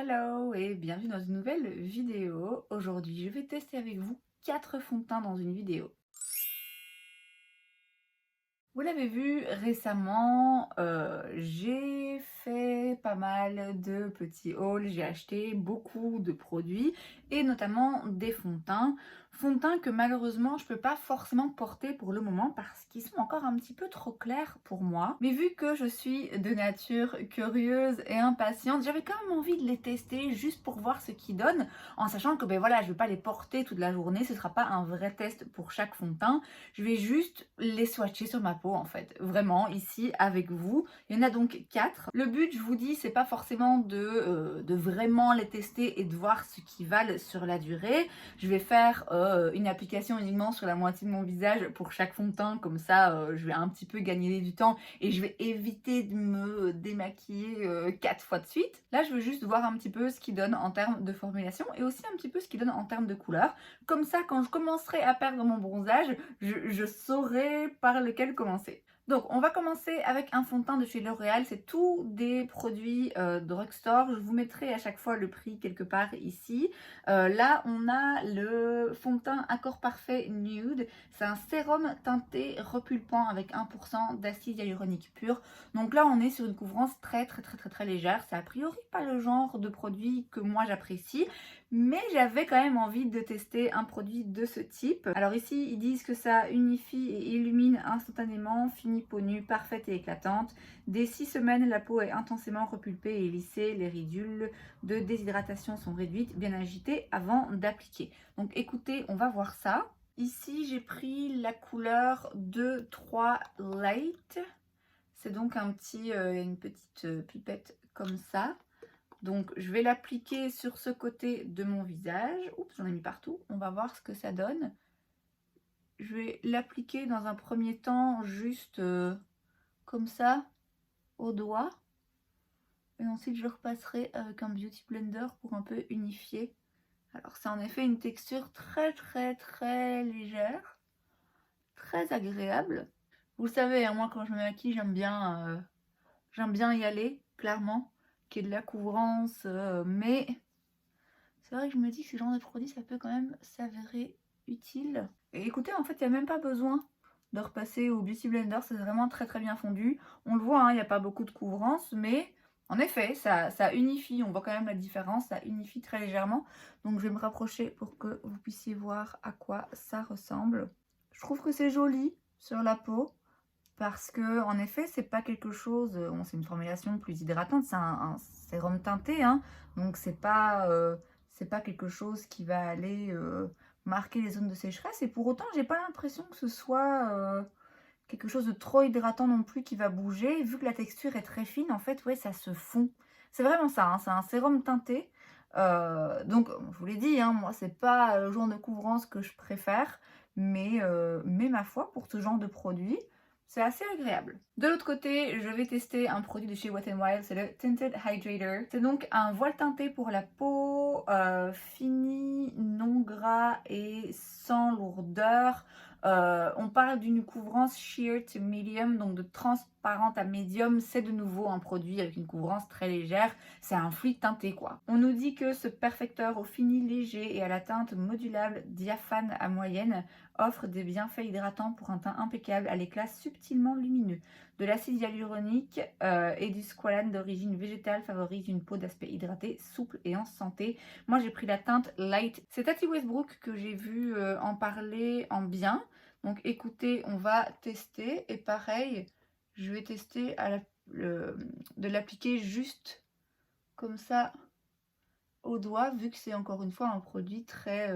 Hello et bienvenue dans une nouvelle vidéo. Aujourd'hui, je vais tester avec vous 4 fonds de teint dans une vidéo. Vous l'avez vu récemment, j'ai fait pas mal de petits hauls, j'ai acheté beaucoup de produits et notamment des fonds de teint. Fonds de teint que malheureusement je peux pas forcément porter pour le moment parce qu'ils sont encore un petit peu trop clairs pour moi. Mais vu que je suis de nature curieuse et impatiente, j'avais quand même envie de les tester juste pour voir ce qu'ils donnent, en sachant que ben voilà, je vais pas les porter toute la journée, ce sera pas un vrai test pour chaque fond de teint. Je vais juste les swatcher sur ma peau en fait, vraiment ici avec vous. Il y en a donc 4. Le but, je vous dis, c'est pas forcément de vraiment les tester et de voir ce qu'ils valent sur la durée. Je vais faire une application uniquement sur la moitié de mon visage pour chaque fond de teint, comme ça je vais un petit peu gagner du temps et je vais éviter de me démaquiller 4 fois de suite. Là, je veux juste voir un petit peu ce qu'ils donnent en termes de formulation et aussi un petit peu ce qu'ils donnent en termes de couleur. Comme ça, quand je commencerai à perdre mon bronzage, je saurai par lequel commencer. Donc, on va commencer avec un fond de teint de chez L'Oréal. C'est tous des produits drugstore. Je vous mettrai à chaque fois le prix quelque part ici. Là, on a le fond de teint Accord Parfait Nude. C'est un sérum teinté repulpant avec 1% d'acide hyaluronique pur. Donc là, on est sur une couvrance très légère. C'est a priori pas le genre de produit que moi j'apprécie, mais j'avais quand même envie de tester un produit de ce type. Alors ici, ils disent que ça unifie et illumine instantanément, fini peau nue, parfaite et éclatante. Dès 6 semaines, la peau est intensément repulpée et lissée, les ridules de déshydratation sont réduites, bien agitées avant d'appliquer. Donc écoutez, on va voir ça. Ici, j'ai pris la couleur 2-3 Light. C'est donc une petite pipette comme ça. Donc, je vais l'appliquer sur ce côté de mon visage. Oups, j'en ai mis partout. On va voir ce que ça donne. Je vais l'appliquer dans un premier temps juste comme ça, au doigt. Et ensuite, je repasserai avec un Beauty Blender pour un peu unifier. Alors, c'est en effet une texture très légère. Très agréable. Vous le savez, hein, moi, quand je me maquille, j'aime bien y aller, clairement. Qu'il y ait de la couvrance, mais c'est vrai que je me dis que ce genre de produit, ça peut quand même s'avérer utile. Et écoutez, en fait, il n'y a même pas besoin de repasser au Beauty Blender, c'est vraiment très bien fondu. On le voit, hein, il n'y a pas beaucoup de couvrance, mais en effet, ça unifie, on voit quand même la différence, ça unifie très légèrement. Donc je vais me rapprocher pour que vous puissiez voir à quoi ça ressemble. Je trouve que c'est joli sur la peau, parce que en effet, c'est pas quelque chose, bon, c'est une formulation plus hydratante, c'est un sérum teinté, hein, donc c'est pas quelque chose qui va aller marquer les zones de sécheresse. Et pour autant, j'ai pas l'impression que ce soit quelque chose de trop hydratant non plus qui va bouger. Vu que la texture est très fine, en fait, ouais, ça se fond. C'est vraiment ça, hein, c'est un sérum teinté. Donc, je vous l'ai dit, hein, moi, c'est pas le genre de couvrance que je préfère, mais ma foi, pour ce genre de produit, c'est assez agréable. De l'autre côté, je vais tester un produit de chez Wet n Wild, c'est le Tinted Hydrator. C'est donc un voile teinté pour la peau, fini, non gras et sans lourdeur. On parle d'une couvrance sheer to medium, donc de transparente à médium. C'est de nouveau un produit avec une couvrance très légère. C'est un fluide teinté quoi. On nous dit que ce perfecteur au fini léger et à la teinte modulable diaphane à moyenne offre des bienfaits hydratants pour un teint impeccable à l'éclat subtilement lumineux. De l'acide hyaluronique et du squalane d'origine végétale favorise une peau d'aspect hydraté, souple et en santé. Moi j'ai pris la teinte Light. C'est Tati Westbrook que j'ai vu en parler en bien. Donc écoutez, on va tester et pareil, je vais tester de l'appliquer juste comme ça au doigt, vu que c'est encore une fois un produit très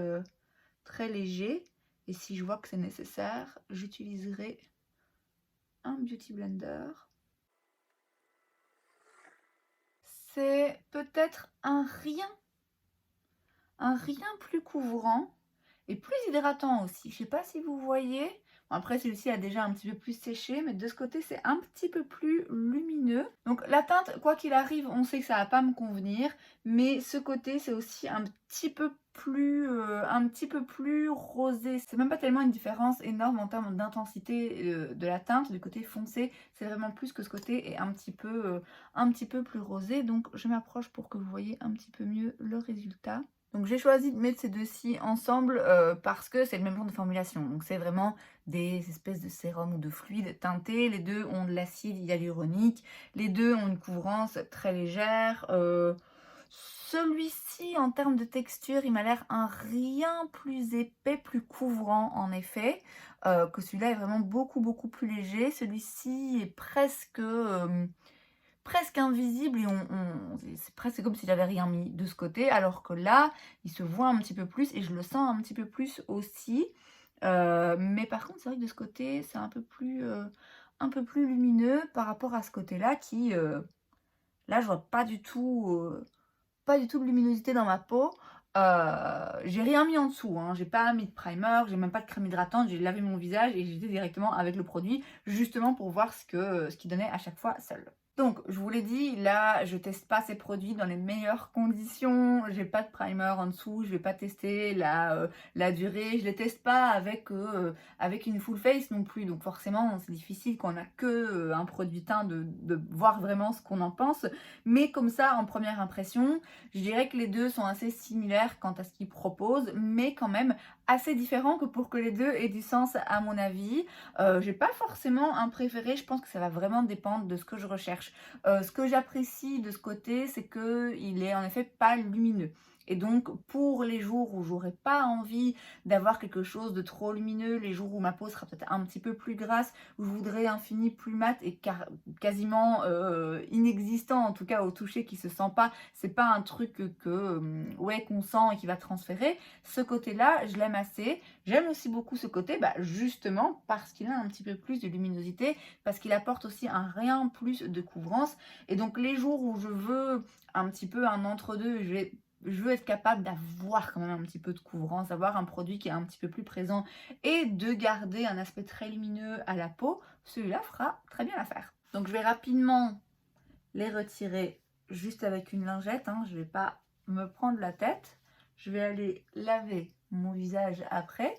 léger. Et si je vois que c'est nécessaire, j'utiliserai un Beauty Blender. C'est peut-être un rien plus couvrant et plus hydratant aussi. Je sais pas si vous voyez, Après, celui-ci a déjà un petit peu plus séché, mais de ce côté, c'est un petit peu plus lumineux. Donc la teinte, quoi qu'il arrive, on sait que ça va pas me convenir, mais ce côté, c'est aussi un petit peu plus rosé. C'est même pas tellement une différence énorme en termes d'intensité de la teinte. Du côté foncé, c'est vraiment plus que ce côté est un petit peu plus rosé. Donc je m'approche pour que vous voyez un petit peu mieux le résultat. Donc j'ai choisi de mettre ces deux-ci ensemble parce que c'est le même genre de formulation. Donc c'est vraiment des espèces de sérum ou de fluide teinté. Les deux ont de l'acide hyaluronique. Les deux ont une couvrance très légère. Celui-ci, en termes de texture, il m'a l'air un rien plus épais, plus couvrant en effet. Que celui-là est vraiment beaucoup plus léger. Celui-ci est presque invisible et c'est presque comme si j'avais rien mis de ce côté, alors que là, il se voit un petit peu plus et je le sens un petit peu plus aussi. Mais par contre, c'est vrai que de ce côté, c'est un peu plus lumineux par rapport à ce côté-là qui, là, je vois pas du tout de luminosité dans ma peau. J'ai rien mis en dessous, hein. J'ai pas mis de primer, j'ai même pas de crème hydratante, j'ai lavé mon visage et j'étais directement avec le produit, justement pour voir ce qu'il donnait à chaque fois seul. Donc, je vous l'ai dit, là, je teste pas ces produits dans les meilleures conditions. J'ai pas de primer en dessous, je vais pas tester la durée. Je les teste pas avec une full face non plus. Donc, forcément, c'est difficile quand on a que un produit teint de voir vraiment ce qu'on en pense. Mais comme ça, en première impression, je dirais que les deux sont assez similaires quant à ce qu'ils proposent, mais quand même assez différents que pour que les deux aient du sens à mon avis. J'ai pas forcément un préféré, je pense que ça va vraiment dépendre de ce que je recherche. Ce que j'apprécie de ce côté, c'est qu'il est en effet pas lumineux. Et donc, pour les jours où j'aurais pas envie d'avoir quelque chose de trop lumineux, les jours où ma peau sera peut-être un petit peu plus grasse, où je voudrais un fini plus mat et quasiment inexistant, en tout cas au toucher qui se sent pas, c'est pas un truc ouais, qu'on sent et qui va transférer. Ce côté-là, je l'aime assez. J'aime aussi beaucoup ce côté, justement parce qu'il a un petit peu plus de luminosité, parce qu'il apporte aussi un rien plus de couvrance. Et donc les jours où je veux un petit peu un entre-deux, je veux être capable d'avoir quand même un petit peu de couvrance, d'avoir un produit qui est un petit peu plus présent et de garder un aspect très lumineux à la peau, celui-là fera très bien l'affaire. Donc je vais rapidement les retirer juste avec une lingette, hein. Je ne vais pas me prendre la tête. Je vais aller laver mon visage après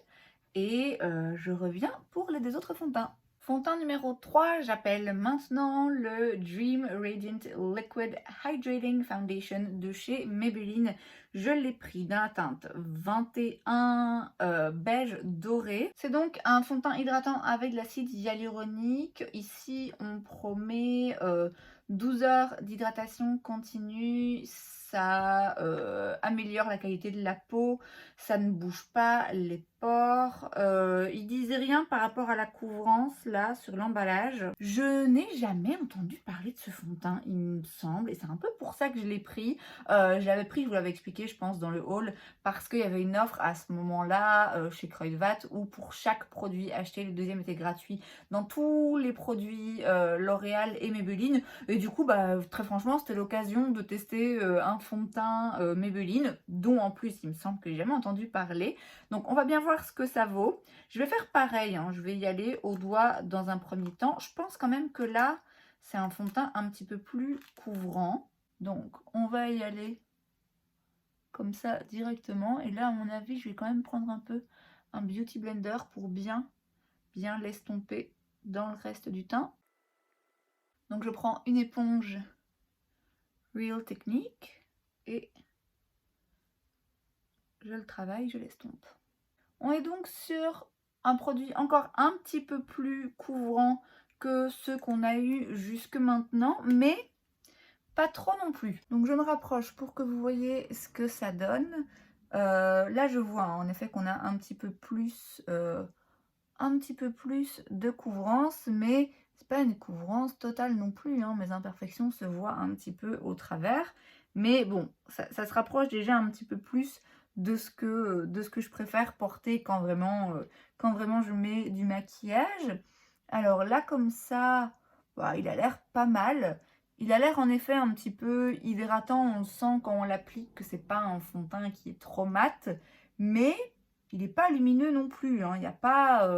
et je reviens pour les deux autres fonds de teint. Fond de teint numéro 3, j'appelle maintenant le Dream Radiant Liquid Hydrating Foundation de chez Maybelline. Je l'ai pris dans la teinte 21 beige doré. C'est donc un fond de teint hydratant avec de l'acide hyaluronique. Ici, on promet 12 heures d'hydratation continue. Ça améliore la qualité de la peau, ça ne bouge pas les pores. Ils disent rien par rapport à la couvrance là sur l'emballage. Je n'ai jamais entendu parler de ce fond de teint, il me semble, et c'est un peu pour ça que je l'ai pris. Je l'avais pris, je vous l'avais expliqué, je pense, dans le haul, parce qu'il y avait une offre à ce moment-là chez Kruidvat où pour chaque produit acheté, le deuxième était gratuit dans tous les produits L'Oréal et Maybelline. Et du coup, très franchement, c'était l'occasion de tester un fond de teint Maybelline, dont en plus, il me semble que j'ai jamais entendu parler. Donc, on va bien voir ce que ça vaut. Je vais faire pareil, hein. Je vais y aller au doigt dans un premier temps. Je pense quand même que là, c'est un fond de teint un petit peu plus couvrant. Donc, on va y aller comme ça directement. Et là, à mon avis, je vais quand même prendre un peu un Beauty Blender pour bien l'estomper dans le reste du teint. Donc, je prends une éponge Real Technique et je le travaille, je l'estompe. On est donc sur un produit encore un petit peu plus couvrant que ceux qu'on a eu jusque maintenant, mais pas trop non plus. Donc je me rapproche pour que vous voyez ce que ça donne. Là je vois en effet qu'on a un petit peu plus de couvrance, mais c'est pas une couvrance totale non plus, hein. Mes imperfections se voient un petit peu au travers, mais bon, ça se rapproche déjà un petit peu plus de ce que je préfère porter quand vraiment je mets du maquillage. Alors là comme ça, il a l'air pas mal. Il a l'air en effet un petit peu hydratant, on sent quand on l'applique que c'est pas un fond de teint qui est trop mat, mais il n'est pas lumineux non plus, hein. Il y a pas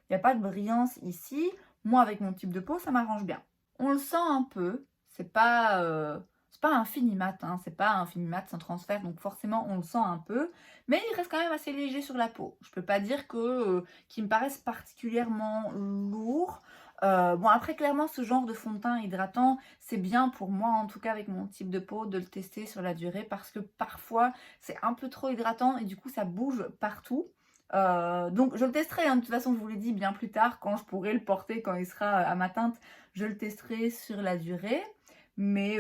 de brillance ici. Moi, avec mon type de peau, ça m'arrange bien. On le sent un peu, c'est pas un fini mat, hein, c'est pas un fini mat sans transfert, donc forcément on le sent un peu, mais il reste quand même assez léger sur la peau. Je peux pas dire qu'il me paraisse particulièrement lourd. Bon après clairement ce genre de fond de teint hydratant, c'est bien pour moi en tout cas avec mon type de peau de le tester sur la durée parce que parfois c'est un peu trop hydratant et du coup ça bouge partout. Donc je le testerai, hein, de toute façon je vous l'ai dit bien plus tard quand je pourrai le porter, quand il sera à ma teinte, je le testerai sur la durée. Mais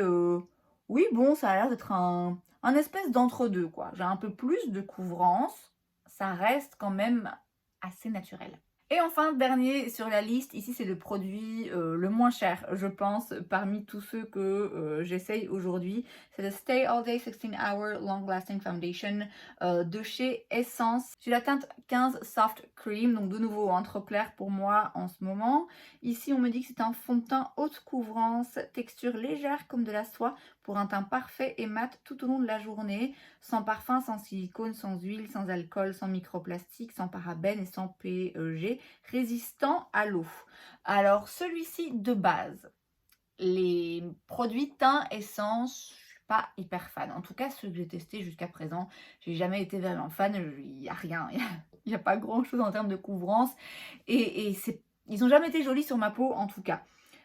oui, bon, ça a l'air d'être un espèce d'entre-deux, quoi. J'ai un peu plus de couvrance, ça reste quand même assez naturel. Et enfin, dernier sur la liste, ici c'est le produit le moins cher, je pense, parmi tous ceux que j'essaye aujourd'hui. C'est le Stay All Day 16 Hour Long Lasting Foundation de chez Essence. J'ai la teinte 15 Soft Cream, donc de nouveau un trop clair pour moi en ce moment. Ici on me dit que c'est un fond de teint haute couvrance, texture légère comme de la soie, pour un teint parfait et mat tout au long de la journée, sans parfum, sans silicone, sans huile, sans alcool, sans microplastique, sans parabènes et sans PEG, résistant à l'eau. Alors celui-ci de base, les produits teint essence, je suis pas hyper fan. En tout cas ceux que j'ai testés jusqu'à présent, j'ai jamais été vraiment fan. Il n'y a rien, il n'y a pas grand chose en termes de couvrance et ils n'ont jamais été jolis sur ma peau en tout cas.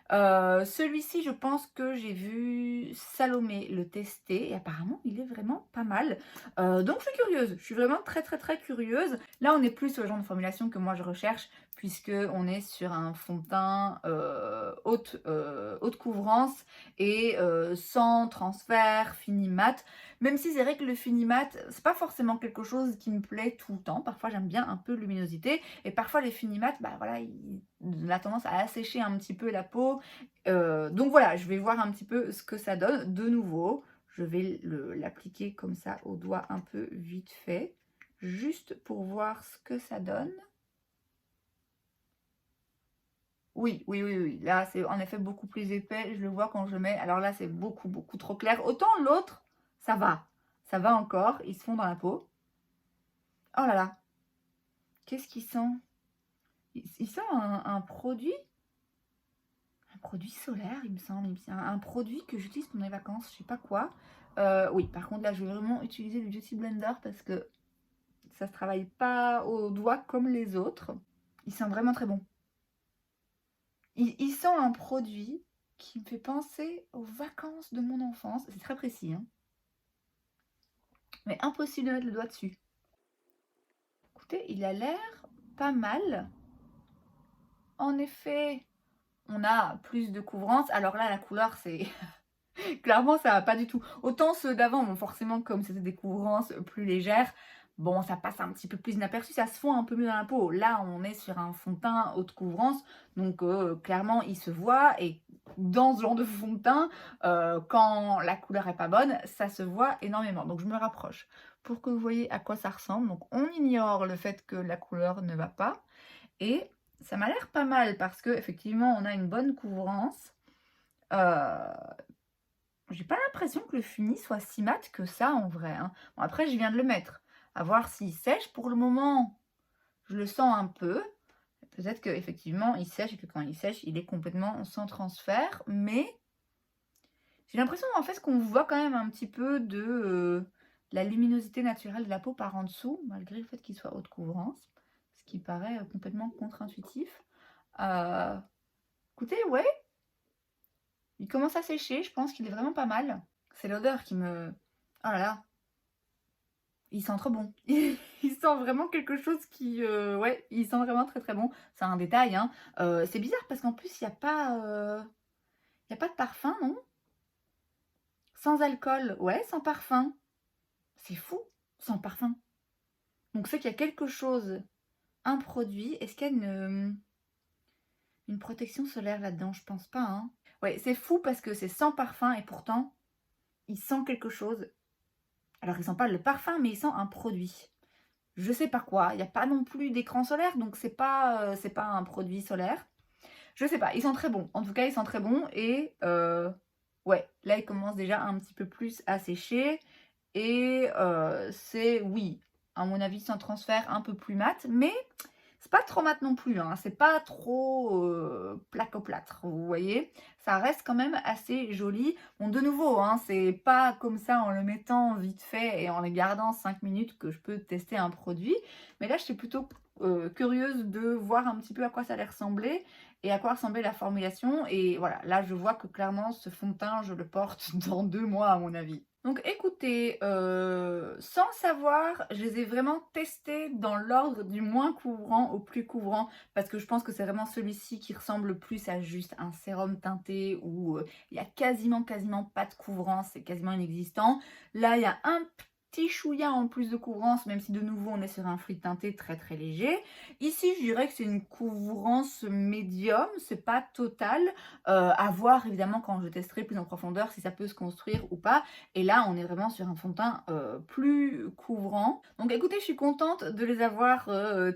Celui-ci, je pense que j'ai vu Salomé le tester et apparemment il est vraiment pas mal. Donc je suis curieuse, je suis vraiment très curieuse. Là on est plus sur le genre de formulation que moi je recherche puisque on est sur un fond de teint haute couvrance et sans transfert, fini mat. Même si c'est vrai que le fini mat, c'est pas forcément quelque chose qui me plaît tout le temps. Parfois j'aime bien un peu luminosité et parfois les fini mat, bah voilà, il a tendance à assécher un petit peu la peau. Donc voilà, je vais voir un petit peu ce que ça donne. De nouveau, je vais l'appliquer comme ça au doigt un peu vite fait, juste pour voir ce que ça donne. Oui. Là, c'est en effet beaucoup plus épais. Je le vois quand je mets. Alors là, c'est beaucoup trop clair. Autant l'autre, ça va. Ça va encore. Ils se font dans la peau. Oh là là. Qu'est-ce qu'il sent? Il sent un produit. Un produit solaire, il me semble. Un produit que j'utilise pendant les vacances. Je sais pas quoi. Oui, par contre, là, je vais vraiment utiliser le Beauty Blender parce que ça se travaille pas au doigt comme les autres. Il sent vraiment très bon. Il sent un produit qui me fait penser aux vacances de mon enfance. C'est très précis, hein. Mais impossible de mettre le doigt dessus. Écoutez, il a l'air pas mal. En effet, on a plus de couvrance. Alors là, la couleur, c'est... Clairement, ça va pas du tout. Autant ceux d'avant, bon, forcément, comme c'était des couvrances plus légères, bon, ça passe un petit peu plus inaperçu, ça se fond un peu mieux dans la peau. Là, on est sur un fond de teint haute couvrance, donc clairement, il se voit. Et dans ce genre de fond de teint, quand la couleur est pas bonne, ça se voit énormément. Donc, je me rapproche pour que vous voyez à quoi ça ressemble. Donc, on ignore le fait que la couleur ne va pas. Et ça m'a l'air pas mal parce que effectivement, on a une bonne couvrance. J'ai pas l'impression que le fini soit si mat que ça en vrai, hein. Bon, après, je viens de le mettre. À voir s'il sèche. Pour le moment, je le sens un peu. Peut-être qu'effectivement, il sèche et que quand il sèche, il est complètement sans transfert. Mais j'ai l'impression en fait qu'on voit quand même un petit peu de la luminosité naturelle de la peau par en dessous, malgré le fait qu'il soit haute couvrance. Ce qui paraît complètement contre-intuitif. Écoutez, ouais. Il commence à sécher, je pense qu'il est vraiment pas mal. C'est l'odeur qui me... Oh là là. Il sent trop bon. Il sent vraiment quelque chose qui... ouais, il sent vraiment très bon. C'est un détail, hein. C'est bizarre parce qu'en plus, il n'y a pas... il n'y a pas de parfum, non? Sans alcool. Ouais, sans parfum. C'est fou, sans parfum. Donc c'est qu'il y a quelque chose, un produit. Est-ce qu'il y a une protection solaire là-dedans? Je pense pas, hein. Ouais, c'est fou parce que c'est sans parfum et pourtant, il sent quelque chose. Alors, il sent pas le parfum, mais il sent un produit. Je sais pas quoi. Il n'y a pas non plus d'écran solaire, donc c'est pas un produit solaire. Je sais pas. Il sent très bon. En tout cas, il sent très bon. Et ouais, là, il commence déjà un petit peu plus à sécher. Et c'est, oui, à mon avis, c'est un transfert un peu plus mat, mais c'est pas trop mat non plus, hein. C'est pas trop plaque-au-plâtre, vous voyez? Ça reste quand même assez joli. Bon, de nouveau, hein, c'est pas comme ça en le mettant vite fait et en les gardant 5 minutes que je peux tester un produit. Mais là, j'étais plutôt curieuse de voir un petit peu à quoi ça allait ressembler et à quoi ressemblait la formulation. Et voilà, là, je vois que clairement, ce fond de teint, je le porte dans 2 mois, à mon avis. Donc écoutez, sans savoir, je les ai vraiment testés dans l'ordre du moins couvrant au plus couvrant, parce que je pense que c'est vraiment celui-ci qui ressemble plus à juste un sérum teinté où il y a quasiment pas de couvrant, c'est quasiment inexistant. Là, il y a un petit chouïa en plus de couvrance, même si de nouveau on est sur un fluide teinté très léger. Ici, je dirais que c'est une couvrance médium, c'est pas total. À voir évidemment quand je testerai plus en profondeur si ça peut se construire ou pas. Et là, on est vraiment sur un fond de teint plus couvrant. Donc écoutez, je suis contente de les avoir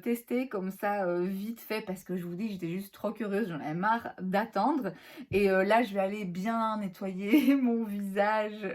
testés comme ça vite fait parce que je vous dis, j'étais juste trop curieuse, j'en avais marre d'attendre. Et là, je vais aller bien nettoyer mon visage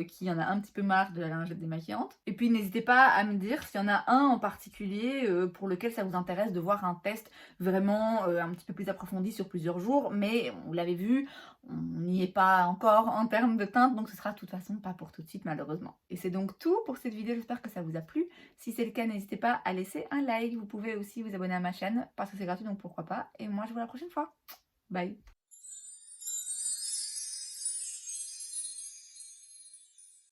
qui en a un petit peu marre de la lingette démaquillante. Et puis n'hésitez pas à me dire s'il y en a un en particulier pour lequel ça vous intéresse de voir un test vraiment un petit peu plus approfondi sur plusieurs jours. Mais vous l'avez vu, on n'y est pas encore en termes de teinte, donc ce sera de toute façon pas pour tout de suite malheureusement. Et c'est donc tout pour cette vidéo, j'espère que ça vous a plu. Si c'est le cas, n'hésitez pas à laisser un like. Vous pouvez aussi vous abonner à ma chaîne parce que c'est gratuit, donc pourquoi pas. Et moi, je vous vois la prochaine fois. Bye!